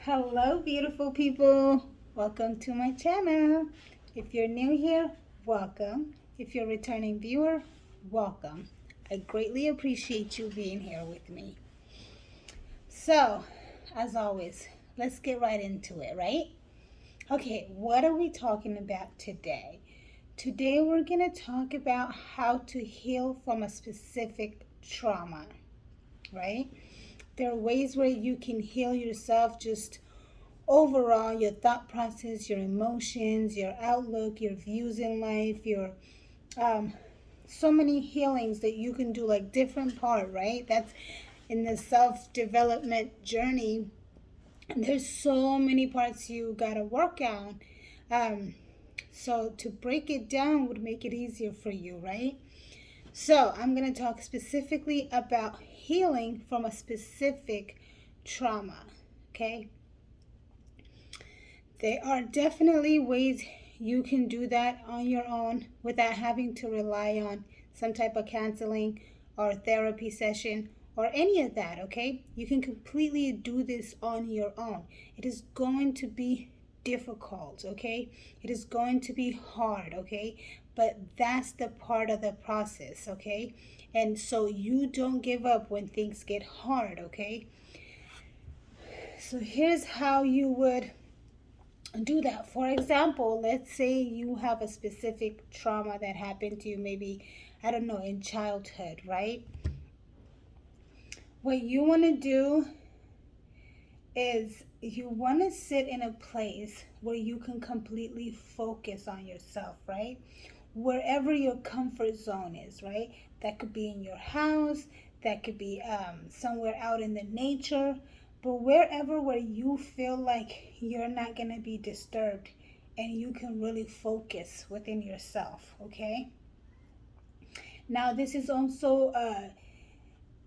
Hello, beautiful people. Welcome to my channel. If you're new here, welcome. If you're a returning viewer, welcome. I greatly appreciate you being here with me. So, as always, let's get right into it, right? Okay, what are we talking about today? Today, we're going to talk about how to heal from a specific trauma, right? There are ways where you can heal yourself just overall, your thought process, your emotions, your outlook, your views in life, your um, so many healings that you can do, like different part, right? That's in the self-development journey. There's so many parts you gotta work on. Um, so to break it down would make it easier for you, right? So I'm gonna talk specifically about healing from a specific trauma. Okay, there are definitely ways you can do that on your own without having to rely on some type of counseling or therapy session or any of that, okay? You can completely do this on your own. It is going to be difficult, okay? It is going to be hard, okay? But that's the part of the process, okay? And so you don't give up when things get hard, okay? So here's how you would do that. For example, let's say you have a specific trauma that happened to you, maybe, I don't know, in childhood, right? What you want to do is you want to sit in a place where you can completely focus on yourself, right? Wherever your comfort zone is, right? That could be in your house, that could be somewhere out in the nature, but wherever where you feel like you're not going to be disturbed and you can really focus within yourself, okay? Now, this is also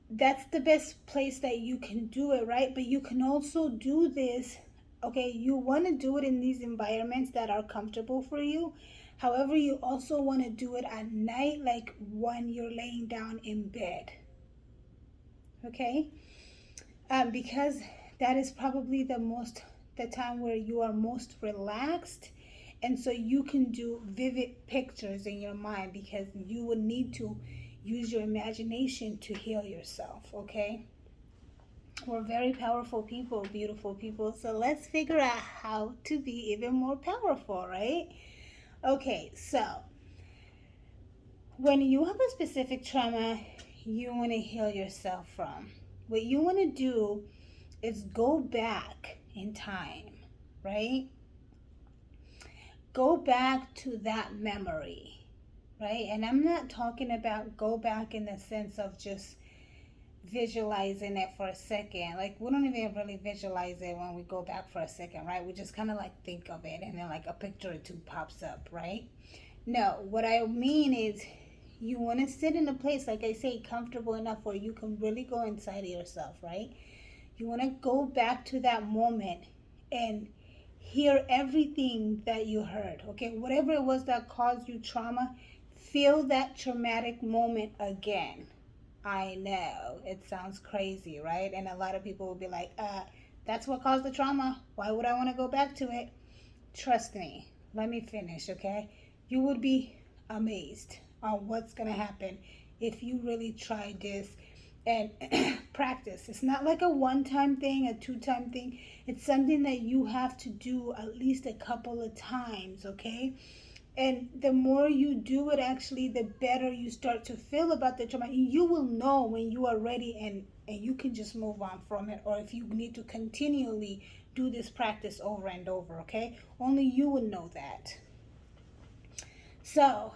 that's the best place that you can do it, right? But you can also do this, okay? You want to do it in these environments that are comfortable for you. However, you also want to do it at night, like when you're laying down in bed, okay? Because that is probably the time where you are most relaxed, and so you can do vivid pictures in your mind because you would need to use your imagination to heal yourself, okay? We're very powerful people, beautiful people. So let's figure out how to be even more powerful, right? Okay, so when you have a specific trauma you want to heal yourself from, what you want to do is go back in time, right? Go back to that memory, right? And I'm not talking about go back in the sense of just visualizing it for a second. Like, we don't even really visualize it when we go back for a second, right? We just kind of like think of it and then like a picture or two pops up, right? No, what I mean is you want to sit in a place, like I say, comfortable enough where you can really go inside of yourself, right? You want to go back to that moment and hear everything that you heard, okay? Whatever it was that caused you trauma, feel that traumatic moment again. I know it sounds crazy, right? And a lot of people will be like, that's what caused the trauma. Why would I want to go back to it? Trust me. Let me finish, okay? You would be amazed on what's going to happen if you really try this and practice. It's not like a one-time thing, a two-time thing. It's something that you have to do at least a couple of times, okay? And the more you do it, actually, the better you start to feel about the trauma. You will know when you are ready, and you can just move on from it, or if you need to continually do this practice over and over, okay? Only you will know that. So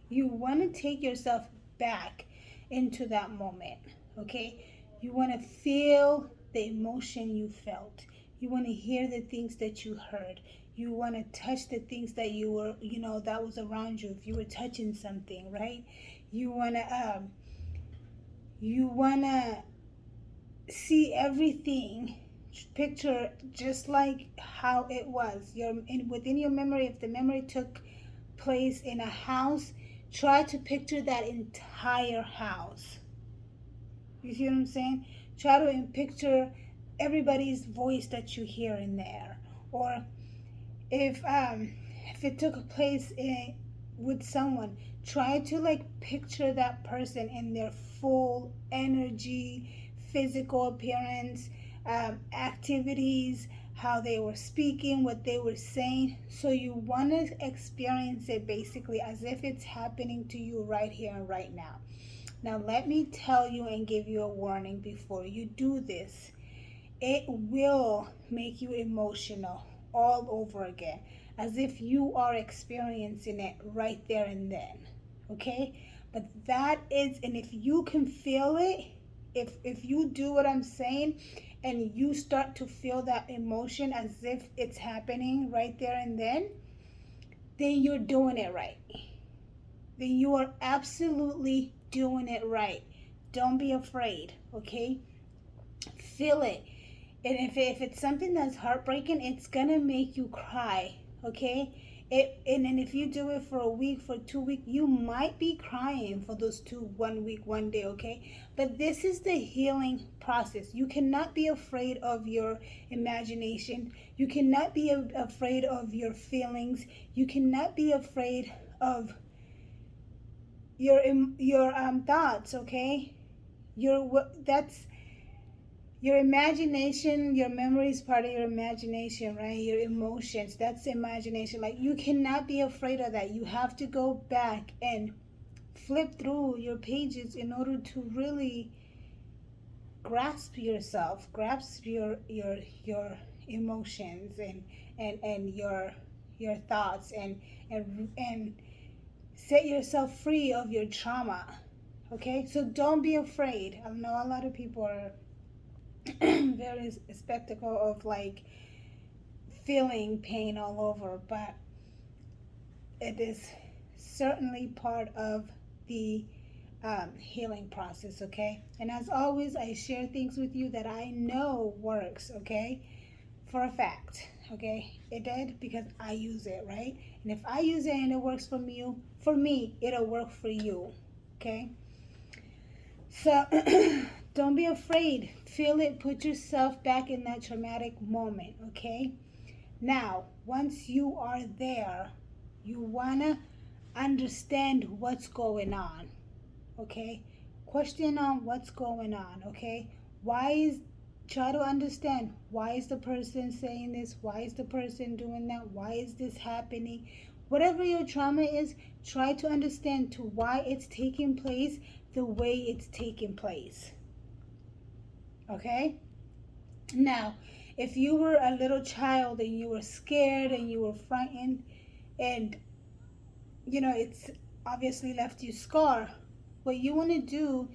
you want to take yourself back into that moment, okay? You want to feel the emotion you felt. You want to hear the things that you heard. You want to touch the things that you were, that was around you. If you were touching something, right? You want to see everything, picture just like how it was. Within your memory, if the memory took place in a house, try to picture that entire house. You see what I'm saying? Try to picture everybody's voice that you hear in there, or if it took place with someone, try to like picture that person in their full energy, physical appearance, activities, how they were speaking, what they were saying. So you want to experience it basically as if it's happening to you right here and right now. Now let me tell you and give you a warning before you do this. It will make you emotional all over again, as if you are experiencing it right there and then. Okay? But that is, and if you can feel it, if you do what I'm saying and you start to feel that emotion as if it's happening right there and then you're doing it right. Then you are absolutely doing it right. Don't be afraid, okay? Feel it. And if it's something that's heartbreaking, it's gonna make you cry, okay? And then if you do it for a week, for 2 weeks, you might be crying for those 1 week, 1 day, okay? But this is the healing process. You cannot be afraid of your imagination. You cannot be afraid of your feelings. You cannot be afraid of your thoughts, okay? That's your imagination. Your memory is part of your imagination, right? Your emotions, that's imagination. Like, you cannot be afraid of that. You have to go back and flip through your pages in order to really grasp yourself, grasp your emotions and your thoughts, and set yourself free of your trauma. Okay, so don't be afraid. I know a lot of people are very skeptical of like feeling pain all over, but it is certainly part of the healing process. Okay, and as always, I share things with you that I know works, okay, for a fact. Okay, it did because I use it, right? And if I use it and it works for me, it'll work for you. Okay, so don't be afraid. Feel it. Put yourself back in that traumatic moment, okay? Now, once you are there, you want to understand what's going on, okay? Question on what's going on, okay? Try to understand, why is the person saying this? Why is the person doing that? Why is this happening? Whatever your trauma is, try to understand to why it's taking place the way it's taking place. Okay? Now, if you were a little child and you were scared and you were frightened and it's obviously left you scar, what you want to do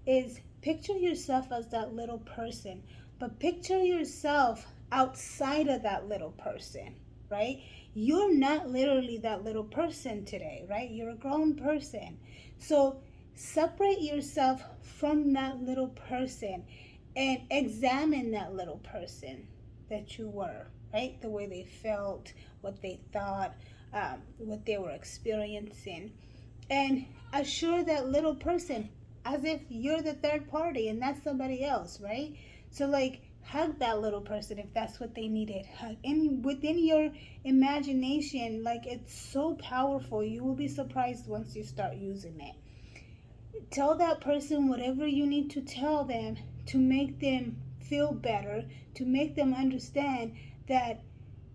is picture yourself as that little person, but picture yourself outside of that little person, right? You're not literally that little person today, right? You're a grown person. So separate yourself from that little person and examine that little person that you were, right? The way they felt, what they thought, what they were experiencing, and assure that little person as if you're the third party and that's somebody else, right? So like, hug that little person if that's what they needed. Hug, and within your imagination, like, it's so powerful. You will be surprised once you start using it. Tell that person whatever you need to tell them to make them feel better, to make them understand that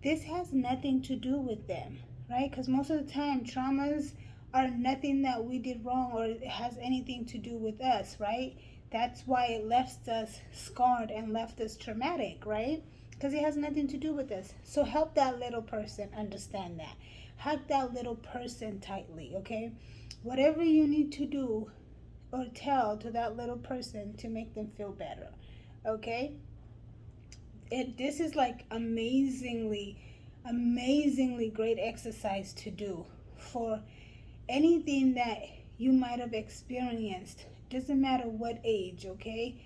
this has nothing to do with them, right? Because most of the time, traumas are nothing that we did wrong or it has anything to do with us, right? That's why it left us scarred and left us traumatic, right? Because it has nothing to do with us. So help that little person understand that. Hug that little person tightly, okay? Whatever you need to do or tell to that little person to make them feel better, okay? This is like amazingly great exercise to do for anything that you might have experienced. Doesn't matter what age, okay?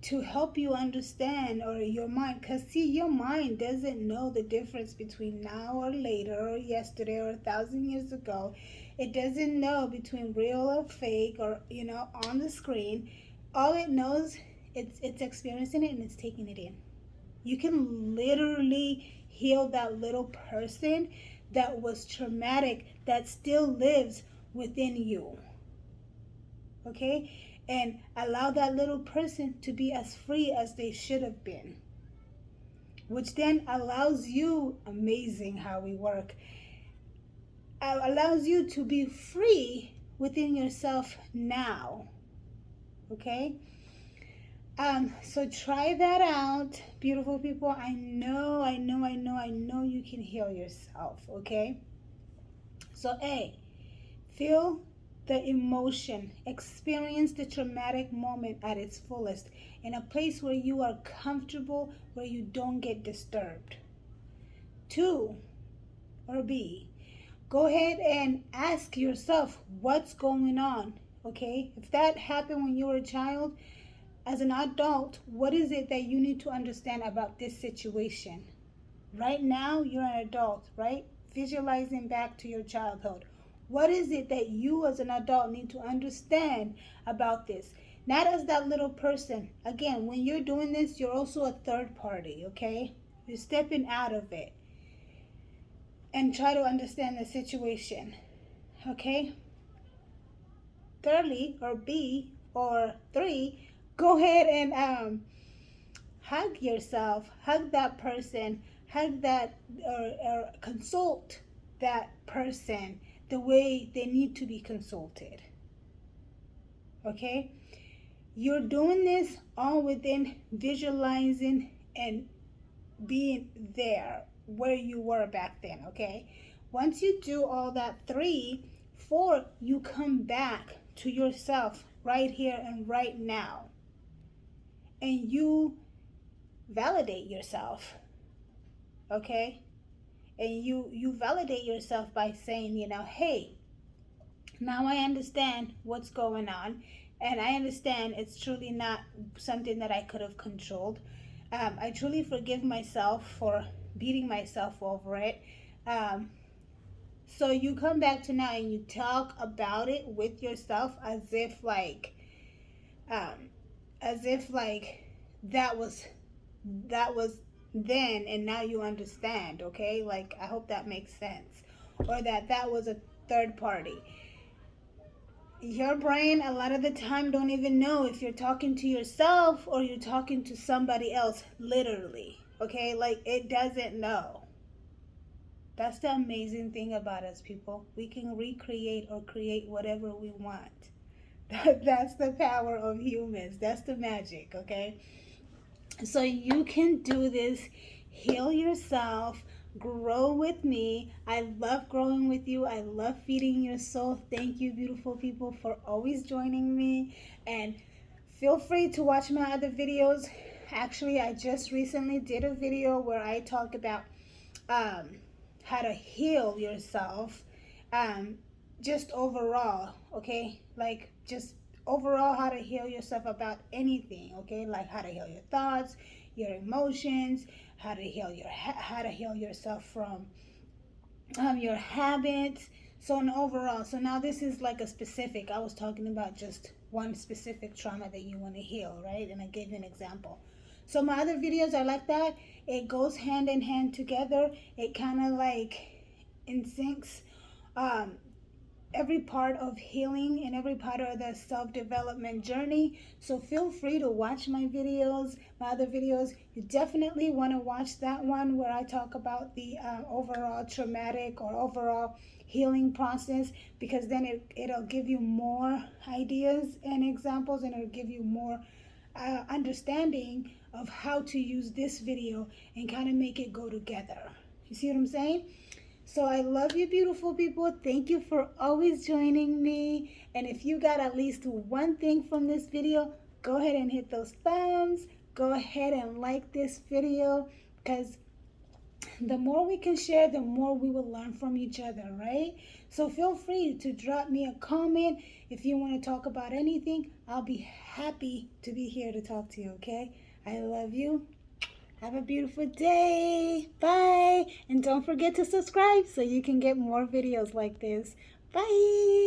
To help you understand, or your mind, because see, your mind doesn't know the difference between now or later or yesterday or 1,000 years ago. It doesn't know between real or fake or on the screen. All it knows It's experiencing it and it's taking it in. You can literally heal that little person that was traumatic that still lives within you. Okay? And allow that little person to be as free as they should have been. Which then allows you, amazing how we work, allows you to be free within yourself now. Okay? So try that out, beautiful people. I know you can heal yourself, okay? So A, feel the emotion, experience the traumatic moment at its fullest in a place where you are comfortable, where you don't get disturbed. 2, or B, go ahead and ask yourself what's going on, okay? If that happened when you were a child, as an adult, what is it that you need to understand about this situation? Right now, you're an adult, right? Visualizing back to your childhood. What is it that you as an adult need to understand about this? Not as that little person. Again, when you're doing this, you're also a third party, okay? You're stepping out of it and try to understand the situation, okay? Thirdly, or B, or 3, go ahead and hug yourself, hug that person, hug that, or consult that person the way they need to be consulted. Okay? You're doing this all within visualizing and being there where you were back then, okay? Once you do all that 3, 4, you come back to yourself right here and right now. And you validate yourself, okay? And you validate yourself by saying, hey, now I understand what's going on, and I understand it's truly not something that I could have controlled. I truly forgive myself for beating myself over it. So you come back to now and you talk about it with yourself as if like that was then and now you understand, okay? Like, I hope that makes sense. Or that was a third party. Your brain a lot of the time don't even know if you're talking to yourself or you're talking to somebody else, literally, okay? Like, it doesn't know. That's the amazing thing about us, people. We can recreate or create whatever we want. That's the power of humans. That's the magic, okay? So you can do this, heal yourself, grow with me. I love growing with you. I love feeding your soul. Thank you, beautiful people, for always joining me. And feel free to watch my other videos. Actually, I just recently did a video where I talk about how to heal yourself, just overall, okay? Like, just overall how to heal yourself about anything, okay? Like how to heal your thoughts, your emotions, how to heal yourself from your habits. So an overall, so now this is like a specific. I was talking about just one specific trauma that you want to heal, right? And I gave you an example. So my other videos are like that. It goes hand in hand together. It kind of like in syncs every part of healing and every part of the self-development journey. So feel free to watch my videos, my other videos. You definitely want to watch that one where I talk about the overall traumatic or overall healing process, because then it'll give you more ideas and examples, and it'll give you more understanding of how to use this video and kind of make it go together. You see what I'm saying? So I love you, beautiful people. Thank you for always joining me. And if you got at least one thing from this video, go ahead and hit those thumbs. Go ahead and like this video, because the more we can share, the more we will learn from each other, right? So feel free to drop me a comment. If you want to talk about anything, I'll be happy to be here to talk to you, okay? I love you. Have a beautiful day. Bye. And don't forget to subscribe so you can get more videos like this. Bye.